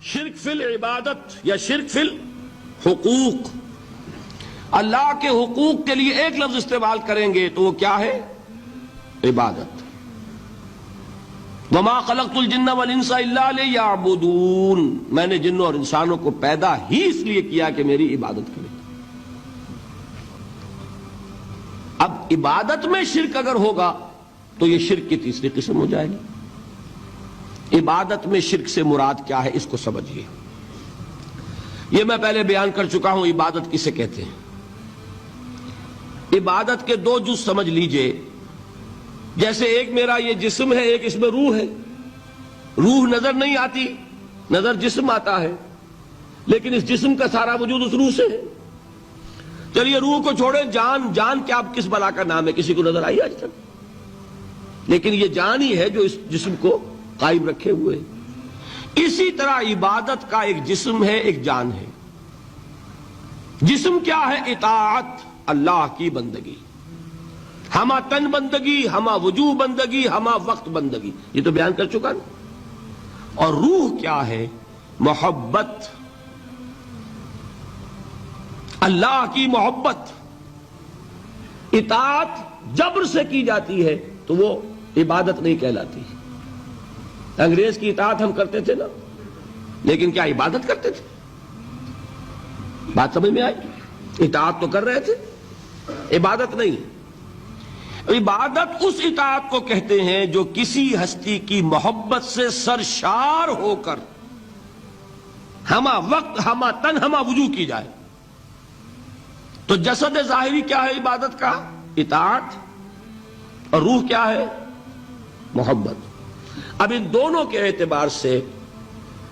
شرک فی العبادت یا شرک فی الحقوق، اللہ کے حقوق کے لیے ایک لفظ استعمال کریں گے تو وہ کیا ہے؟ عبادت۔ وما خلقت الجن والانس الا لیعبدون، میں نے جنوں اور انسانوں کو پیدا ہی اس لیے کیا کہ میری عبادت کریں۔ اب عبادت میں شرک اگر ہوگا تو یہ شرک کی تیسری قسم ہو جائے گی۔ عبادت میں شرک سے مراد کیا ہے اس کو سمجھیے۔ یہ میں پہلے بیان کر چکا ہوں عبادت کسے کہتے ہیں۔ عبادت کے دو جز سمجھ لیجئے، جیسے ایک میرا یہ جسم ہے، ایک اس میں روح ہے۔ روح نظر نہیں آتی، نظر جسم آتا ہے، لیکن اس جسم کا سارا وجود اس روح سے ہے۔ چلیے روح کو چھوڑیں، جان کیا کس بلا کا نام ہے؟ کسی کو نظر آئی آج تک؟ لیکن یہ جان ہی ہے جو اس جسم کو قائم رکھے ہوئے۔ اسی طرح عبادت کا ایک جسم ہے، ایک جان ہے۔ جسم کیا ہے؟ اطاعت، اللہ کی بندگی، ہما تن بندگی، ہما وجوہ بندگی، ہما وقت بندگی، یہ تو بیان کر چکا نا۔ اور روح کیا ہے؟ محبت، اللہ کی محبت۔ اطاعت جبر سے کی جاتی ہے تو وہ عبادت نہیں کہلاتی۔ انگریز کی اطاعت ہم کرتے تھے نا، لیکن کیا عبادت کرتے تھے؟ بات سمجھ میں آئی؟ اطاعت تو کر رہے تھے، عبادت نہیں۔ عبادت اس اطاعت کو کہتے ہیں جو کسی ہستی کی محبت سے سرشار ہو کر ہما وقت، ہما تن، ہما وجوہ کی جائے۔ تو جسد ظاہری کیا ہے عبادت کا؟ اطاعت، اور روح کیا ہے؟ محبت۔ اب ان دونوں کے اعتبار سے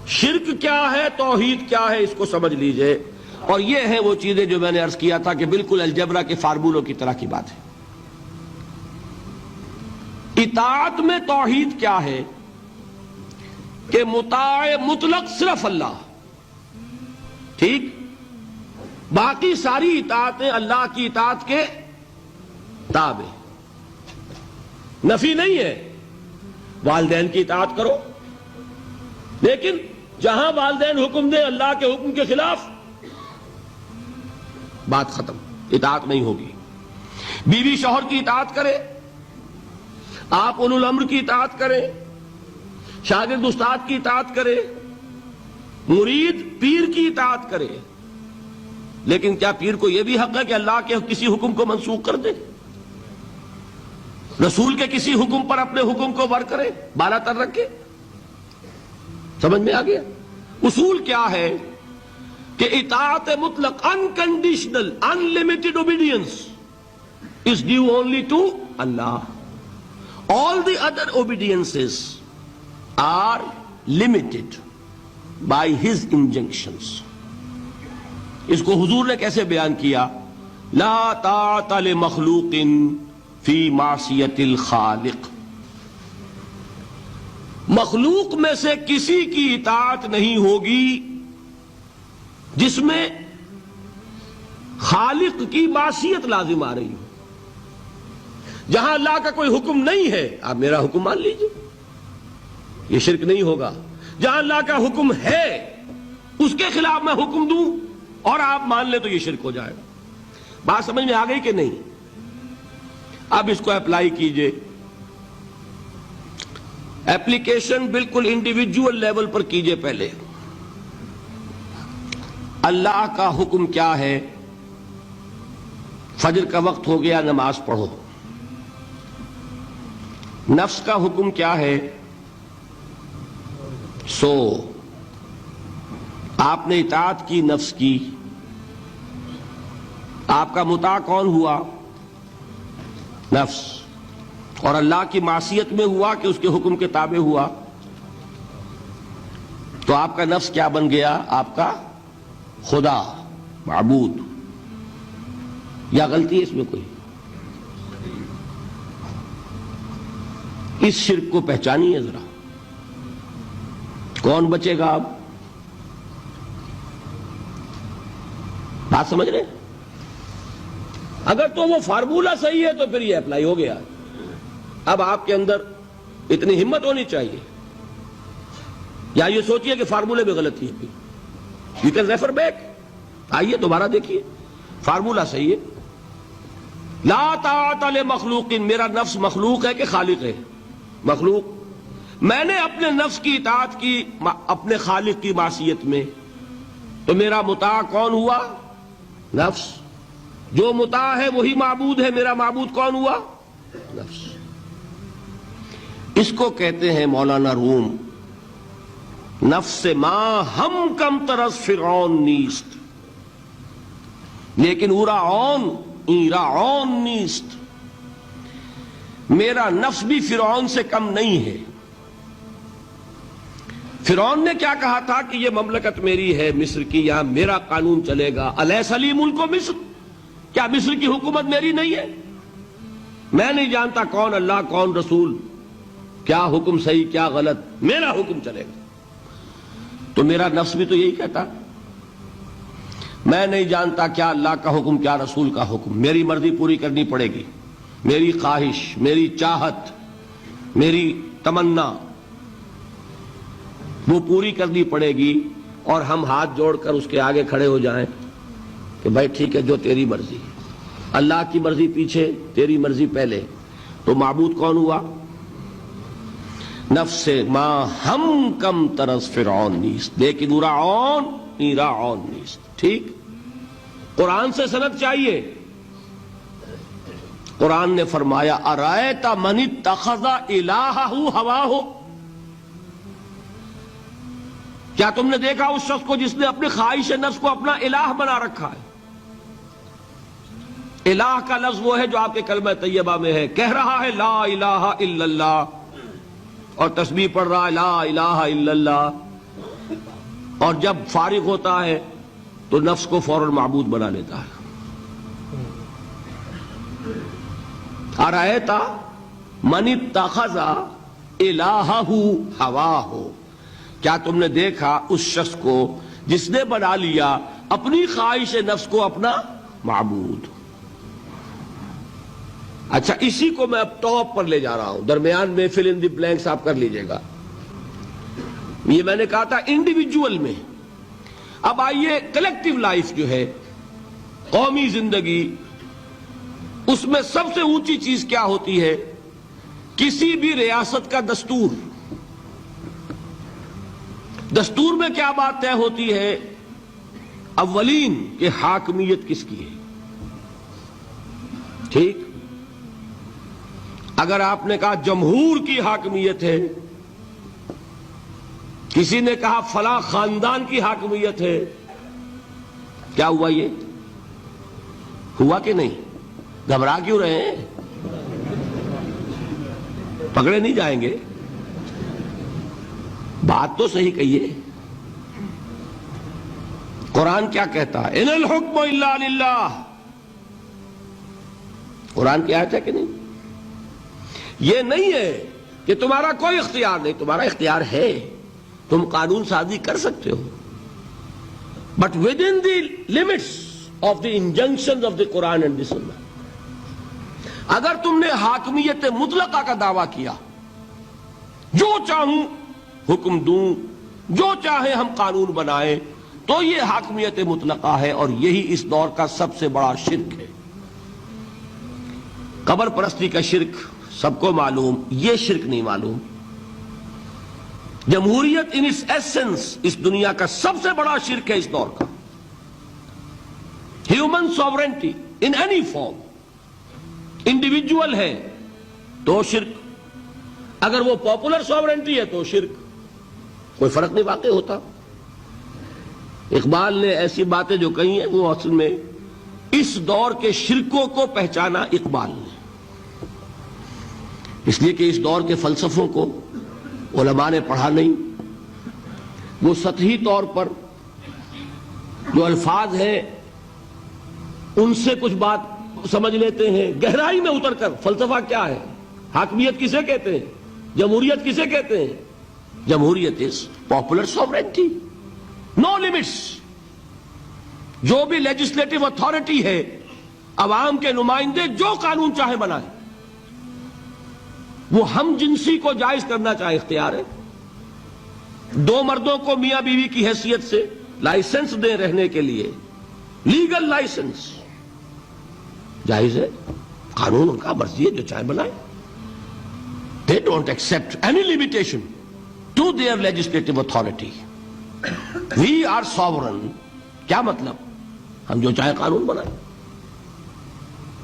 شرک کیا ہے، توحید کیا ہے، اس کو سمجھ لیجئے۔ اور یہ ہے وہ چیزیں جو میں نے عرض کیا تھا کہ بالکل الجبرا کے فارمولوں کی طرح کی بات ہے۔ اطاعت میں توحید کیا ہے کہ مطاع مطلق صرف اللہ، ٹھیک؟ باقی ساری اطاعتیں اللہ کی اطاعت کے تابع۔ نفی نہیں ہے، والدین کی اطاعت کرو، لیکن جہاں والدین حکم دیں اللہ کے حکم کے خلاف، بات ختم، اطاعت نہیں ہوگی۔ بیوی شوہر کی اطاعت کرے، آپ اولو الامر کی اطاعت کریں، شاگرد استاد کی اطاعت کرے، مرید پیر کی اطاعت کرے، لیکن کیا پیر کو یہ بھی حق ہے کہ اللہ کے کسی حکم کو منسوخ کر دے؟ رسول کے کسی حکم پر اپنے حکم کو ور کرے، بالا تر رکھے؟ سمجھ میں آ گیا؟ اصول کیا ہے کہ اطاعت مطلق، unconditional, unlimited obedience is due only to Allah. All the other obediences are limited by His injunctions. اس کو حضور نے کیسے بیان کیا؟ لا طاعت لمخلوق فی معصیت الخالق۔ مخلوق میں سے کسی کی اطاعت نہیں ہوگی جس میں خالق کی معصیت لازم آ رہی ہو۔ جہاں اللہ کا کوئی حکم نہیں ہے آپ میرا حکم مان لیجئے، یہ شرک نہیں ہوگا۔ جہاں اللہ کا حکم ہے اس کے خلاف میں حکم دوں اور آپ مان لیں تو یہ شرک ہو جائے گا۔ بات سمجھ میں آ گئی کہ نہیں؟ اب اس کو اپلائی کیجئے۔ ایپلیکیشن بالکل انڈیویجول لیول پر کیجئے۔ پہلے اللہ کا حکم کیا ہے؟ فجر کا وقت ہو گیا، نماز پڑھو۔ نفس کا حکم کیا ہے؟ سو۔ آپ نے اطاعت کی نفس کی، آپ کا مطاع کون ہوا؟ نفس۔ اور اللہ کی معصیت میں ہوا کہ اس کے حکم کے تابع ہوا، تو آپ کا نفس کیا بن گیا؟ آپ کا خدا، معبود۔ یا غلطی ہے اس میں کوئی؟ اس شرک کو پہچانیے ذرا، کون بچے گا اب؟ بات سمجھ رہے؟ اگر تو وہ فارمولہ صحیح ہے تو پھر یہ اپلائی ہو گیا۔ اب آپ کے اندر اتنی ہمت ہونی چاہیے یا یہ سوچیے کہ فارمولے میں غلطی ہے. You can refer back. آئیے دوبارہ دیکھیے فارمولہ صحیح ہے. لا طاعت لمخلوق، میرا نفس مخلوق ہے کہ خالق ہے؟ مخلوق. میں نے اپنے نفس کی اطاعت کی اپنے خالق کی معصیت میں، تو میرا مطاع کون ہوا؟ نفس. جو مطاع ہے وہی معبود ہے. میرا معبود کون ہوا؟ نفس. اس کو کہتے ہیں مولانا روم نفس ما ہم کم ترس فرعون نیست، لیکن اورا عون ایرا عون نیست. میرا نفس بھی فرعون سے کم نہیں ہے. فرعون نے کیا کہا تھا کہ یہ مملکت میری ہے مصر کی، یہاں میرا قانون چلے گا. الیس لی ملک مصر، کیا مصر کی حکومت میری نہیں ہے؟ میں نہیں جانتا کون اللہ کون رسول، کیا حکم صحیح کیا غلط، میرا حکم چلے گا. تو میرا نفس بھی تو یہی کہتا، میں نہیں جانتا کیا اللہ کا حکم کیا رسول کا حکم، میری مرضی پوری کرنی پڑے گی. میری خواہش، میری چاہت، میری تمنا وہ پوری کرنی پڑے گی. اور ہم ہاتھ جوڑ کر اس کے آگے کھڑے ہو جائیں کہ بھائی ٹھیک ہے جو تیری مرضی. اللہ کی مرضی پیچھے، تیری مرضی پہلے. تو معبود کون ہوا؟ نفس ما ہم کم ترس فرعون نیست، لیکن اورا عون ایرا عون نیست. ٹھیک. قرآن سے سند چاہیے. قرآن نے فرمایا ارأیت من اتخذ الہہ ہواہ، کیا تم نے دیکھا اس شخص کو جس نے اپنی خواہش نفس کو اپنا الہ بنا رکھا ہے؟ الہ کا لفظ وہ ہے جو آپ کے کلمہ طیبہ میں ہے. کہہ رہا ہے لا الہ الا اللہ، اور تسبیح پڑھ رہا ہے لا الہ الا اللہ، اور جب فارغ ہوتا ہے تو نفس کو فوراً معبود بنا لیتا ہے. ارأیت من اتخذ الہہ ہواہ، کیا تم نے دیکھا اس شخص کو جس نے بنا لیا اپنی خواہش نفس کو اپنا معبود. اچھا اسی کو میں اب ٹاپ پر لے جا رہا ہوں، درمیان میں فل ان دی بلینکس آپ کر لیجئے گا. یہ میں نے کہا تھا انڈیویجول میں. اب آئیے کلیکٹیو لائف جو ہے، قومی زندگی، اس میں سب سے اونچی چیز کیا ہوتی ہے؟ کسی بھی ریاست کا دستور. دستور میں کیا بات طے ہوتی ہے؟ اولین کہ حاکمیت کس کی ہے. ٹھیک. اگر آپ نے کہا جمہور کی حاکمیت ہے، کسی نے کہا فلاں خاندان کی حاکمیت ہے، کیا ہوا؟ یہ ہوا کہ نہیں؟ گھبرا کیوں رہے ہیں؟ پکڑے نہیں جائیں گے. بات تو صحیح کہیے. قرآن کیا کہتا ہے؟ ان الحکم الا للہ. قرآن کی آیت ہے کہ نہیں؟ یہ نہیں ہے کہ تمہارا کوئی اختیار نہیں، تمہارا اختیار ہے، تم قانون سازی کر سکتے ہو، but within the limits of the injunction of the Quran and the Sunnah. اگر تم نے حاکمیت مطلقہ کا دعویٰ کیا، جو چاہوں حکم دوں، جو چاہے ہم قانون بنائیں، تو یہ حاکمیت مطلقہ ہے، اور یہی اس دور کا سب سے بڑا شرک ہے. قبر پرستی کا شرک سب کو معلوم، یہ شرک نہیں معلوم. جمہوریت ان اس ایسنس اس دنیا کا سب سے بڑا شرک ہے اس دور کا. Human sovereignty in any form, individual ہے تو شرک، اگر وہ پاپولر سوورنٹی ہے تو شرک. کوئی فرق نہیں واقع ہوتا. اقبال نے ایسی باتیں جو کہی ہیں وہ اصل میں اس دور کے شرکوں کو پہچانا اقبال نے، اس لیے کہ اس دور کے فلسفوں کو علماء نے پڑھا نہیں. وہ سطحی طور پر جو الفاظ ہیں ان سے کچھ بات سمجھ لیتے ہیں، گہرائی میں اتر کر فلسفہ کیا ہے، حاکمیت کسے کہتے ہیں، جمہوریت کسے کہتے ہیں. جمہوریت is popular sovereignty, know limits. جو بھی لیجسلیٹو اتھارٹی ہے، عوام کے نمائندے جو قانون چاہے بنائیں، وہ ہم جنسی کو جائز کرنا چاہے اختیار ہے. دو مردوں کو میاں بیوی کی حیثیت سے لائسنس دیں رہنے کے لیے، لیگل لائسنس، جائز ہے، قانون ان کا مرضی ہے، جو چاہے بنائے. They don't accept any limitation to their legislative authority. We are sovereign. کیا مطلب؟ ہم جو چاہے قانون بنائیں.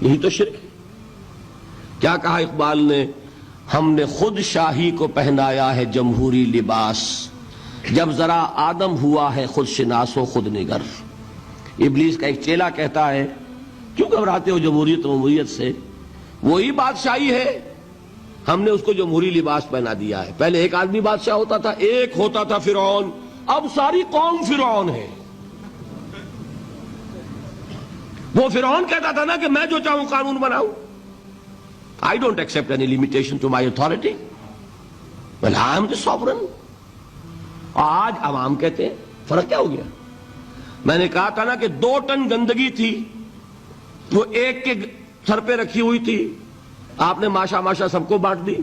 یہی تو شرک ہے. کیا کہا اقبال نے؟ ہم نے خود شاہی کو پہنایا ہے جمہوری لباس، جب ذرا آدم ہوا ہے خود شناس و خود نگر. ابلیس کا ایک چیلا کہتا ہے کیوں گھبراتے ہو جمہوریت جمہوریت سے؟ وہی بادشاہی ہے، ہم نے اس کو جمہوری لباس پہنا دیا ہے. پہلے ایک آدمی بادشاہ ہوتا تھا، ایک ہوتا تھا فرعون، اب ساری قوم فرعون ہے. وہ فرعون کہتا تھا نا کہ میں جو چاہوں قانون بناؤں. I don't accept any limitation to my authority. Well, I am the sovereign. آج عوام کہتے ہیں. فرق کیا ہو گیا؟ میں نے کہا تھا نا کہ 2 ٹن گندگی تھی، وہ ایک کے سر پہ رکھی ہوئی تھی، آپ نے ماشا ماشا سب کو بانٹ دی،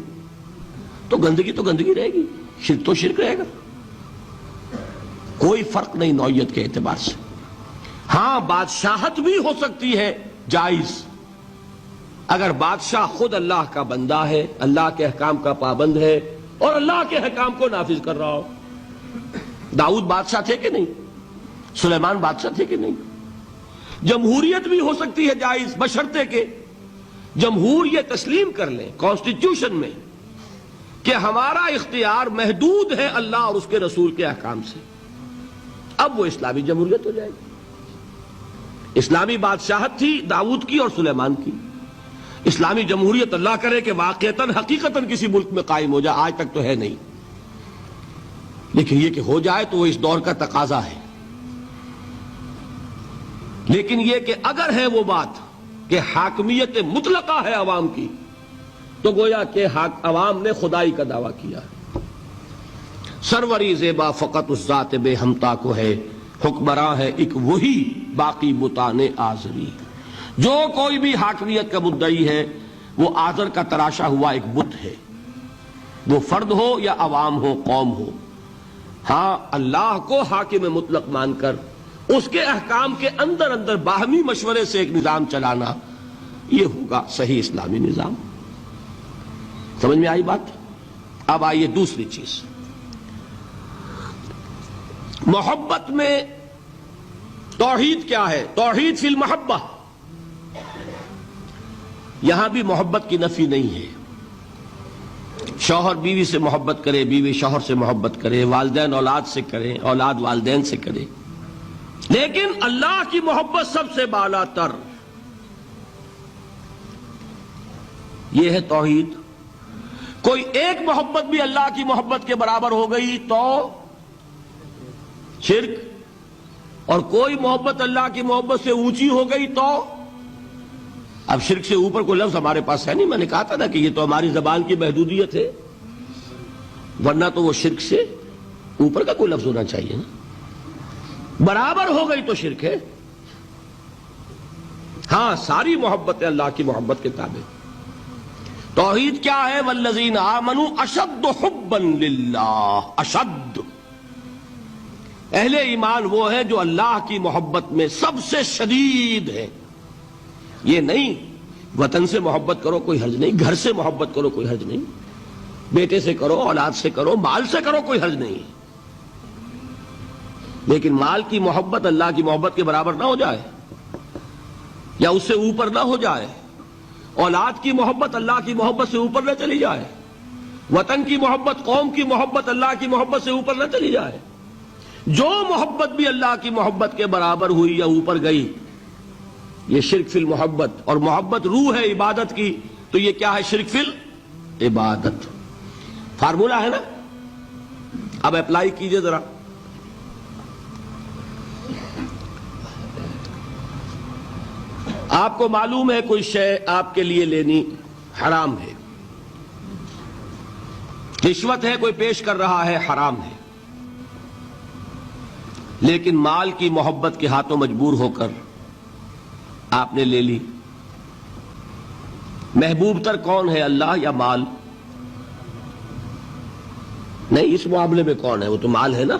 تو گندگی رہے گی، شرک تو شرک رہے گا. کوئی فرق نہیں نوعیت کے اعتبار سے. ہاں بادشاہت بھی ہو سکتی ہے جائز، اگر بادشاہ خود اللہ کا بندہ ہے، اللہ کے احکام کا پابند ہے اور اللہ کے احکام کو نافذ کر رہا ہو. داؤد بادشاہ تھے کہ نہیں؟ سلیمان بادشاہ تھے کہ نہیں؟ جمہوریت بھی ہو سکتی ہے جائز، بشرطے کہ جمہور یہ تسلیم کر لیں کانسٹیٹیوشن میں کہ ہمارا اختیار محدود ہے اللہ اور اس کے رسول کے احکام سے. اب وہ اسلامی جمہوریت ہو جائے گی. اسلامی بادشاہت تھی داؤد کی اور سلیمان کی. اسلامی جمہوریت اللہ کرے کہ واقعتاً حقیقتاً کسی ملک میں قائم ہو جائے، آج تک تو ہے نہیں، لیکن یہ کہ ہو جائے تو وہ اس دور کا تقاضا ہے. لیکن یہ کہ اگر ہے وہ بات کہ حاکمیت مطلقہ ہے عوام کی، تو گویا کہ عوام نے خدائی کا دعویٰ کیا ہے. سروری زیبا فقط اس ذات بے ہمتا کو ہے، حکمراں ہے ایک وہی باقی بتانے آزری. جو کوئی بھی حاکمیت کا مدعی ہے وہ آزر کا تراشا ہوا ایک بت ہے، وہ فرد ہو یا عوام ہو، قوم ہو. ہاں اللہ کو حاکم مطلق مان کر اس کے احکام کے اندر اندر باہمی مشورے سے ایک نظام چلانا، یہ ہوگا صحیح اسلامی نظام. سمجھ میں آئی بات؟ اب آئیے دوسری چیز، محبت میں توحید کیا ہے؟ توحید فی المحبہ. یہاں بھی محبت کی نفی نہیں ہے. شوہر بیوی سے محبت کرے، بیوی شوہر سے محبت کرے، والدین اولاد سے کریں، اولاد والدین سے کرے، لیکن اللہ کی محبت سب سے بالا تر. یہ ہے توحید. کوئی ایک محبت بھی اللہ کی محبت کے برابر ہو گئی تو شرک، اور کوئی محبت اللہ کی محبت سے اونچی ہو گئی تو اب شرک سے اوپر کوئی لفظ ہمارے پاس ہے نہیں. میں نے کہا تھا نا کہ یہ تو ہماری زبان کی محدودیت ہے، ورنہ تو وہ شرک سے اوپر کا کوئی لفظ ہونا چاہیے نا. برابر ہو گئی تو شرک ہے. ہاں ساری محبت اللہ کی محبت کے تابع. توحید کیا ہے؟ والذین آمنوا اشد حبا للہ. اشد، اہل ایمان وہ ہے جو اللہ کی محبت میں سب سے شدید ہے. یہ نہیں وطن سے محبت کرو کوئی حرج نہیں، گھر سے محبت کرو کوئی حرج نہیں، بیٹے سے کرو، اولاد سے کرو، مال سے کرو، کوئی حرج نہیں، لیکن مال کی محبت اللہ کی محبت کے برابر نہ ہو جائے یا اس سے اوپر نہ ہو جائے. اولاد کی محبت اللہ کی محبت سے اوپر نہ چلی جائے. وطن کی محبت، قوم کی محبت اللہ کی محبت سے اوپر نہ چلی جائے. جو محبت بھی اللہ کی محبت کے برابر ہوئی یا اوپر گئی، یہ شرک فی المحبت. اور محبت روح ہے عبادت کی، تو یہ کیا ہے؟ شرک فی العبادت. فارمولا ہے نا. اب اپلائی کیجئے ذرا. آپ کو معلوم ہے کوئی شے آپ کے لیے لینی حرام ہے، رشوت ہے کوئی پیش کر رہا ہے، حرام ہے، لیکن مال کی محبت کے ہاتھوں مجبور ہو کر آپ نے لے لی. محبوب تر کون ہے، اللہ یا مال؟ نہیں اس معاملے میں کون ہے, وہ تو مال ہے نا.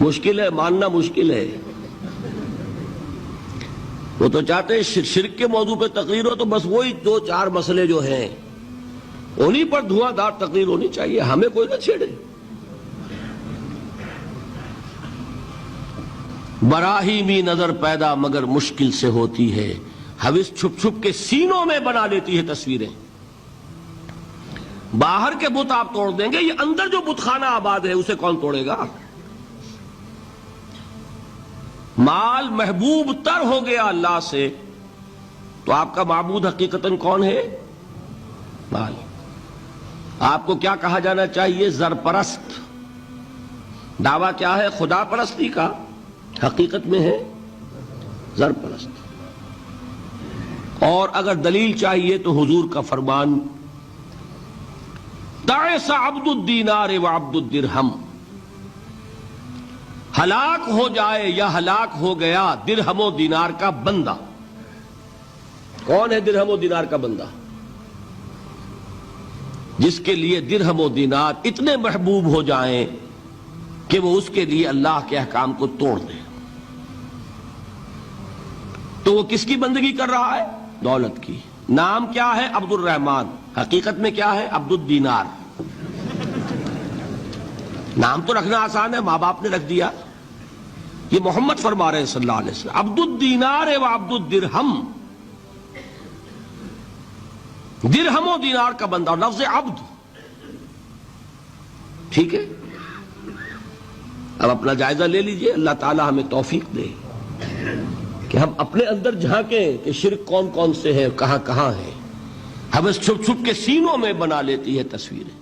مشکل ہے, ماننا مشکل ہے. وہ تو چاہتے ہیں شرک کے موضوع پہ تقریر ہو تو بس وہی 2-4 مسئلے جو ہیں انہی پر دھواں دار تقریر ہونی چاہیے, ہمیں کوئی نہ چھیڑے. براہیمی نظر پیدا مگر مشکل سے ہوتی ہے, حوث چھپ چھپ کے سینوں میں بنا لیتی ہے تصویریں. باہر کے بت آپ توڑ دیں گے, یہ اندر جو بت خانہ آباد ہے اسے کون توڑے گا؟ مال محبوب تر ہو گیا اللہ سے تو آپ کا معبود حقیقتاً کون ہے؟ مال. آپ کو کیا کہا جانا چاہیے؟ زر پرست. دعویٰ کیا ہے؟ خدا پرستی کا. حقیقت میں ہے زر پرست. اور اگر دلیل چاہیے تو حضور کا فرمان تعس عبد الدینار وعبد الدرہم, ہلاک ہو جائے یا ہلاک ہو گیا درہم و دینار کا بندہ. کون ہے درہم و دینار کا بندہ؟ جس کے لیے درہم و دینار اتنے محبوب ہو جائیں کہ وہ اس کے لیے اللہ کے احکام کو توڑ دے. تو وہ کس کی بندگی کر رہا ہے؟ دولت کی. نام کیا ہے؟ عبد الرحمن. حقیقت میں کیا ہے؟ عبد الدینار. نام تو رکھنا آسان ہے, ماں باپ نے رکھ دیا. یہ محمد فرما رہے ہیں صلی اللہ علیہ وسلم, عبد الدینار و عبد الدرہم. درہم و دینار کا بندہ, اور لفظ عبد. ٹھیک ہے, اب اپنا جائزہ لے لیجئے, اللہ تعالی ہمیں توفیق دے کہ ہم اپنے اندر جھانکیں کہ شرک کون کون سے ہیں, کہاں کہاں ہیں. ہم اس چھپ چھپ کے سینوں میں بنا لیتی ہے تصویریں.